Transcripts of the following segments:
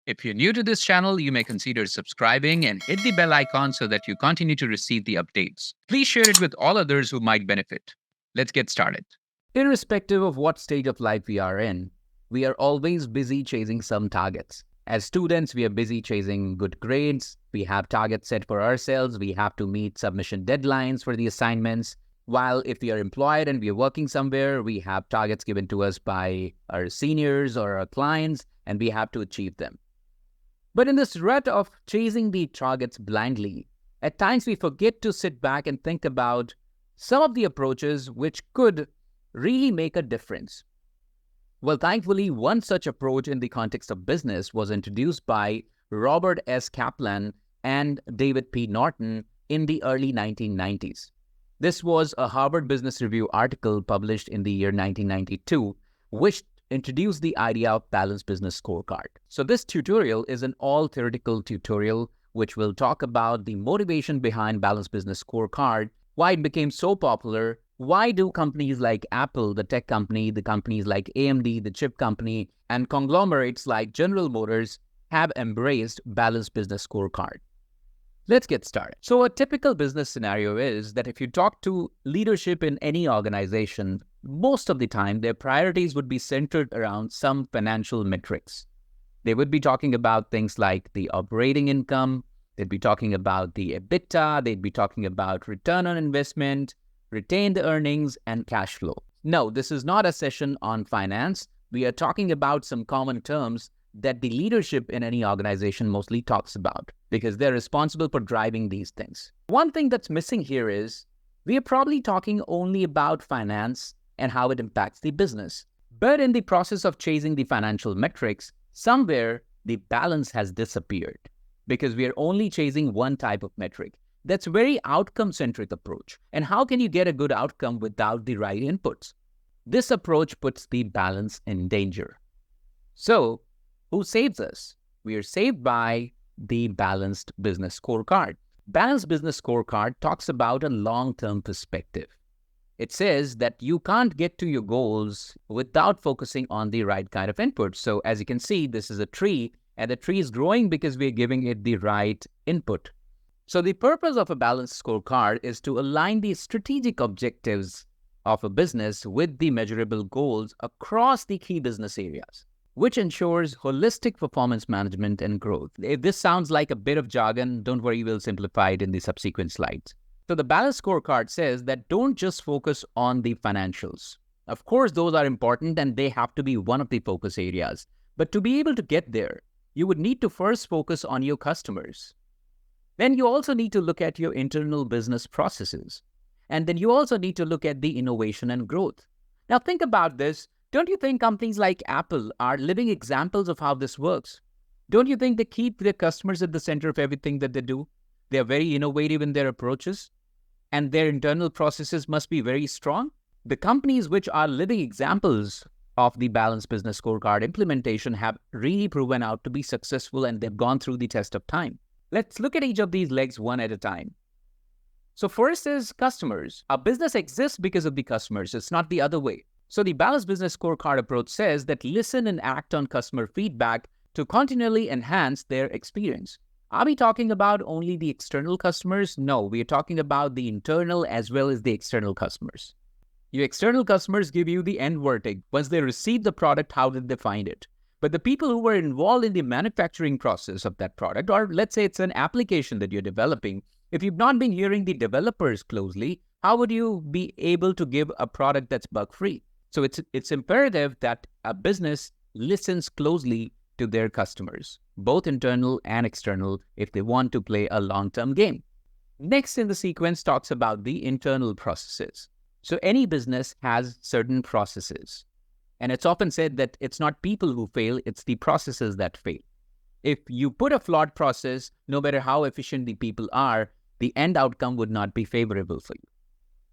If you're new to this channel, you may consider subscribing and hit the bell icon so that you continue to receive the updates. Please share it with all others who might benefit. Let's get started. Irrespective of what stage of life we are in, we are always busy chasing some targets. As students, we are busy chasing good grades. We have targets set for ourselves. We have to meet submission deadlines for the assignments. While if we are employed and we are working somewhere, we have targets given to us by our seniors or our clients, and we have to achieve them. But in this rut of chasing the targets blindly, at times we forget to sit back and think about some of the approaches which could really make a difference. Well, thankfully, one such approach in the context of business was introduced by Robert S. Kaplan and David P. Norton in the early 1990s. This was a Harvard Business Review article published in the year 1992, which introduced the idea of Balanced Business Scorecard. So this tutorial is an all-theoretical tutorial which will talk about the motivation behind Balanced Business Scorecard, why it became so popular, why do companies like Apple, the tech company, the companies like AMD, the chip company, and conglomerates like General Motors have embraced Balanced Business Scorecard. Let's get started. So a typical business scenario is that if you talk to leadership in any organization, most of the time their priorities would be centered around some financial metrics. They would be talking about things like the operating income, they'd be talking about the EBITDA, they'd be talking about return on investment, retained earnings, and cash flow. No, this is not a session on finance. We are talking about some common terms that the leadership in any organization mostly talks about because they're responsible for driving these things. One thing that's missing here is we are probably talking only about finance and how it impacts the business. But in the process of chasing the financial metrics, somewhere the balance has disappeared because we are only chasing one type of metric. That's a very outcome-centric approach. And how can you get a good outcome without the right inputs? This approach puts the balance in danger. So, who saves us? We are saved by the Balanced Business Scorecard. Balanced Business Scorecard talks about a long-term perspective. It says that you can't get to your goals without focusing on the right kind of input. So as you can see, this is a tree, and the tree is growing because we're giving it the right input. So the purpose of a balanced scorecard is to align the strategic objectives of a business with the measurable goals across the key business areas, which ensures holistic performance management and growth. If this sounds like a bit of jargon, don't worry, we'll simplify it in the subsequent slides. So the balanced scorecard says that don't just focus on the financials. Of course, those are important and they have to be one of the focus areas. But to be able to get there, you would need to first focus on your customers. Then you also need to look at your internal business processes. And then you also need to look at the innovation and growth. Now think about this. Don't you think companies like Apple are living examples of how this works? Don't you think they keep their customers at the center of everything that they do? They are very innovative in their approaches, and their internal processes must be very strong. The companies which are living examples of the Balanced Business Scorecard implementation have really proven out to be successful, and they've gone through the test of time. Let's look at each of these legs one at a time. So first is customers. Our business exists because of the customers. It's not the other way. So the Balanced Business Scorecard approach says that listen and act on customer feedback to continually enhance their experience. Are we talking about only the external customers? No, we are talking about the internal as well as the external customers. Your external customers give you the end verdict. Once they receive the product, how did they find it? But the people who were involved in the manufacturing process of that product, or let's say it's an application that you're developing, if you've not been hearing the developers closely, how would you be able to give a product that's bug-free? So it's imperative that a business listens closely to their customers, both internal and external, if they want to play a long-term game. Next in the sequence talks about the internal processes. So any business has certain processes. And it's often said that it's not people who fail, it's the processes that fail. If you put a flawed process, no matter how efficient the people are, the end outcome would not be favorable for you.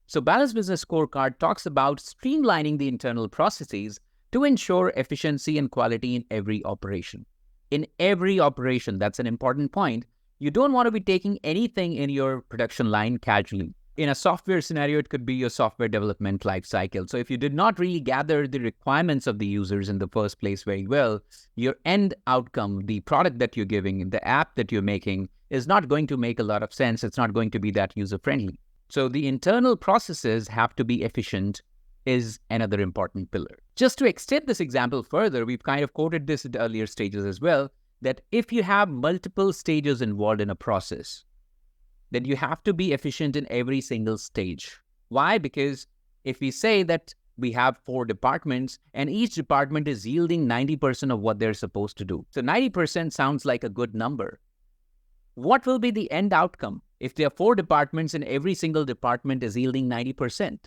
So Balanced Business Scorecard talks about streamlining the internal processes to ensure efficiency and quality in every operation. In every operation, that's an important point. You don't want to be taking anything in your production line casually. In a software scenario, it could be your software development lifecycle. So if you did not really gather the requirements of the users in the first place very well, your end outcome, the product that you're giving, the app that you're making is not going to make a lot of sense. It's not going to be that user-friendly. So the internal processes have to be efficient is another important pillar. Just to extend this example further, we've kind of quoted this at earlier stages as well, that if you have multiple stages involved in a process, then you have to be efficient in every single stage. Why? Because if we say that we have 4 departments and each department is yielding 90% of what they're supposed to do. So 90% sounds like a good number. What will be the end outcome if there are 4 departments and every single department is yielding 90%?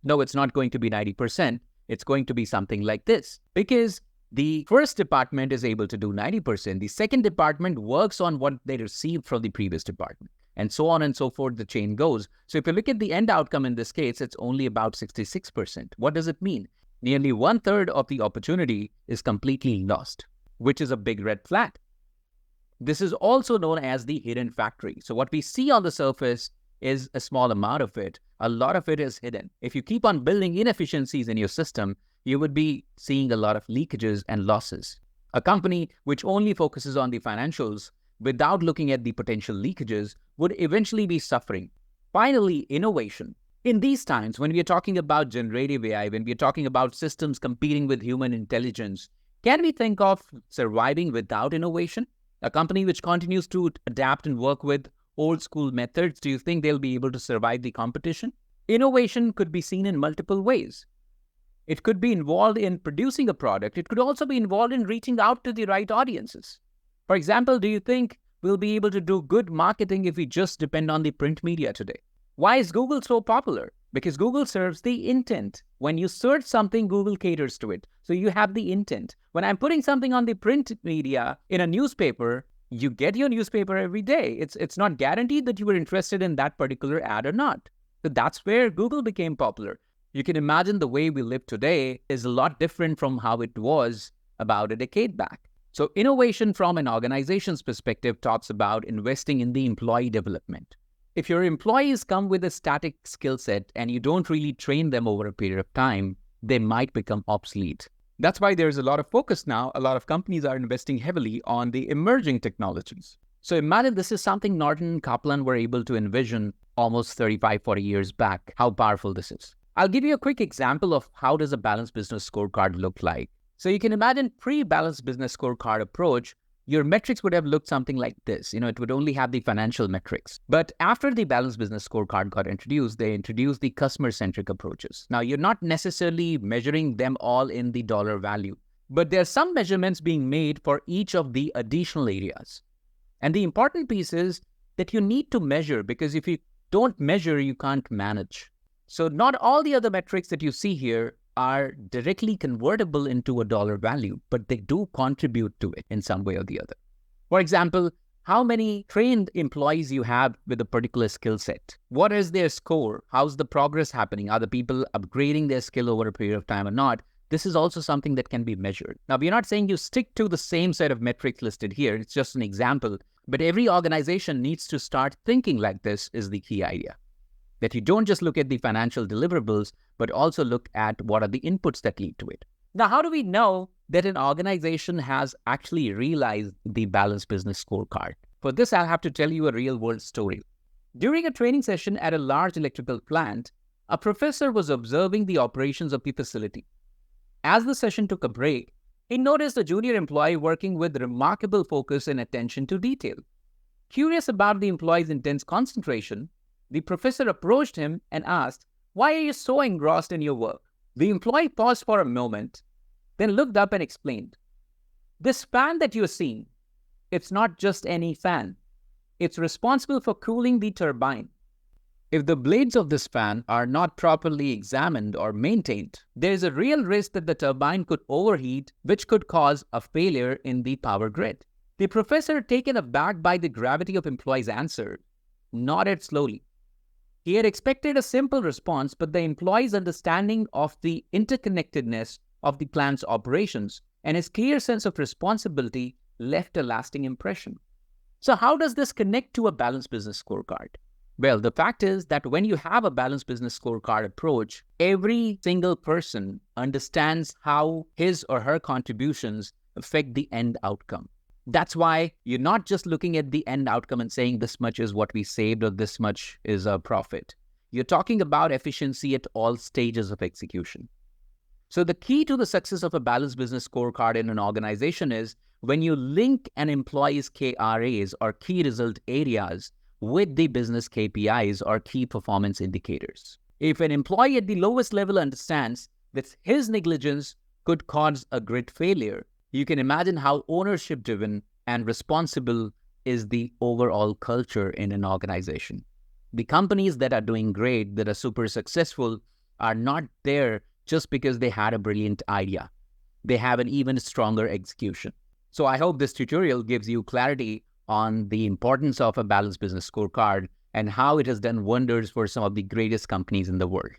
No, it's not going to be 90%. It's going to be something like this. Because the first department is able to do 90%. The second department works on what they received from the previous department. And so on and so forth, the chain goes. So if you look at the end outcome in this case, it's only about 66%. What does it mean? Nearly 1/3 of the opportunity is completely lost, which is a big red flag. This is also known as the hidden factory. So what we see on the surface is a small amount of it. A lot of it is hidden. If you keep on building inefficiencies in your system, you would be seeing a lot of leakages and losses. A company which only focuses on the financials without looking at the potential leakages would eventually be suffering. Finally, innovation. In these times, when we are talking about generative AI, when we are talking about systems competing with human intelligence, can we think of surviving without innovation? A company which continues to adapt and work with old school methods, do you think they'll be able to survive the competition? Innovation could be seen in multiple ways. It could be involved in producing a product. It could also be involved in reaching out to the right audiences. For example, do you think we'll be able to do good marketing if we just depend on the print media today? Why is Google so popular? Because Google serves the intent. When you search something, Google caters to it. So you have the intent. When I'm putting something on the print media in a newspaper, you get your newspaper every day. It's not guaranteed that you were interested in that particular ad or not. So that's where Google became popular. You can imagine the way we live today is a lot different from how it was about a decade back. So innovation from an organization's perspective talks about investing in the employee development. If your employees come with a static skill set and you don't really train them over a period of time, they might become obsolete. That's why there's a lot of focus now. A lot of companies are investing heavily on the emerging technologies. So imagine this is something Norton and Kaplan were able to envision almost 35, 40 years back, how powerful this is. I'll give you a quick example of how does a balanced business scorecard look like. So you can imagine pre-balanced business scorecard approach, your metrics would have looked something like this. It would only have the financial metrics. But after the balanced business scorecard got introduced, they introduced the customer-centric approaches. Now, you're not necessarily measuring them all in the dollar value, but there are some measurements being made for each of the additional areas. And the important piece is that you need to measure, because if you don't measure, you can't manage. So not all the other metrics that you see here are directly convertible into a dollar value, but they do contribute to it in some way or the other. For example, how many trained employees you have with a particular skill set? What is their score? How's the progress happening? Are the people upgrading their skill over a period of time or not? This is also something that can be measured. Now, we're not saying you stick to the same set of metrics listed here. It's just an example. But every organization needs to start thinking like this is the key idea. That you don't just look at the financial deliverables, but also look at what are the inputs that lead to it. Now, how do we know that an organization has actually realized the balanced business scorecard? For this, I'll have to tell you a real-world story. During a training session at a large electrical plant, a professor was observing the operations of the facility. As the session took a break, he noticed a junior employee working with remarkable focus and attention to detail. Curious about the employee's intense concentration, the professor approached him and asked, "Why are you so engrossed in your work?" The employee paused for a moment, then looked up and explained, "This fan that you're seeing, it's not just any fan. It's responsible for cooling the turbine. If the blades of this fan are not properly examined or maintained, there is a real risk that the turbine could overheat, which could cause a failure in the power grid." The professor, taken aback by the gravity of employee's answer, nodded slowly. He had expected a simple response, but the employee's understanding of the interconnectedness of the plant's operations and his clear sense of responsibility left a lasting impression. So how does this connect to a balanced business scorecard? Well, the fact is that when you have a balanced business scorecard approach, every single person understands how his or her contributions affect the end outcome. That's why you're not just looking at the end outcome and saying this much is what we saved or this much is a profit. You're talking about efficiency at all stages of execution. So the key to the success of a balanced business scorecard in an organization is when you link an employee's KRAs or key result areas with the business KPIs or key performance indicators. If an employee at the lowest level understands that his negligence could cause a grid failure, you can imagine how ownership-driven and responsible is the overall culture in an organization. The companies that are doing great, that are super successful, are not there just because they had a brilliant idea. They have an even stronger execution. So I hope this tutorial gives you clarity on the importance of a balanced business scorecard and how it has done wonders for some of the greatest companies in the world.